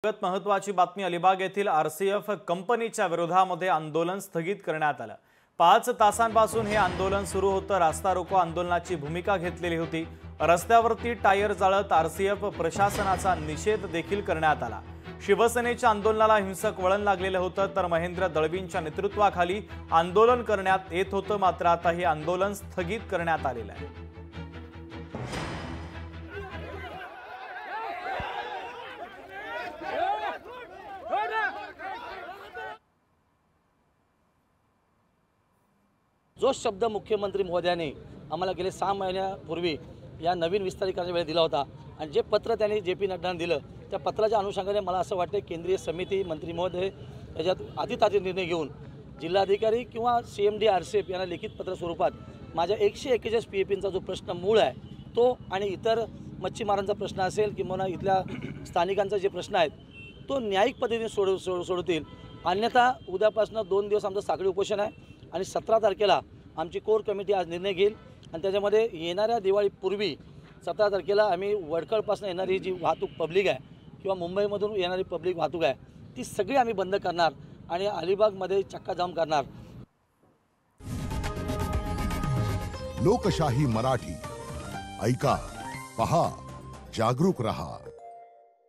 महत्त्वाची बातमी अलिबाग येथील आरसीएफ कंपनीच्या विरोधामध्ये आंदोलन स्थगित करण्यात आलं। 5 तासांपासून हे आंदोलन सुरू होतं। रास्ता रोको आंदोलनाची भूमिका घेतलेली होती। रस्त्यावरती टायर जाळत आरसीएफ प्रशासनाचा निषेध देखील करण्यात आला। शिवसेनेच्या आंदोलनाला हिंसक वळण लागलेलं होतं, तर महेंद्र दळवींच्या नेतृत्वाखाली आंदोलन करण्यात येत होतं। मात्र आता हे आंदोलन स्थगित करण्यात आलेलं आहे। जो शब्द मुख्यमंत्री महोदयांनी आम्हाला गेले 6 महिन्यापूर्वी या नवीन विस्तारीकरणाच्या वेळी दिला होता आणि जे पत्र त्यांनी जे पी नड्डांना दिलं, त्या पत्राच्या अनुषंगाने मला असं वाटतं केंद्रीय समिती मंत्री महोदय याच्यात आधीताजी निर्णय घेऊन जिल्हाधिकारी किंवा CMD आरसीएफ यांना लिखित पत्र स्वरूपात माझ्या 141 PAPंचा जो प्रश्न मूळ आहे तो आणि इतर मच्छीमारांचा प्रश्न असेल किंवा इथल्या स्थानिकांचा जे प्रश्न आहेत तो न्यायिक पद्धतीने सोडवतील। अन्यथा उद्यापासून 2 दिवस आमचं साखळी उपोषण आहे आणि 17 तारखेला आमची कोर कमिटी आज निर्णय घेईल आणि त्याच्यामध्ये येणाऱ्या दिवाळीपूर्वी 17 तारखेला आम्ही वडखळपासून येणारी जी वाहतूक पब्लिक आहे किंवा मुंबईमधून येणारी पब्लिक वाहतूक आहे ती सगळी आम्ही बंद करणार आणि अलिबागमध्ये चक्काजाम करणार। लोकशाही मराठी ऐका, पहा, जागरूक रहा।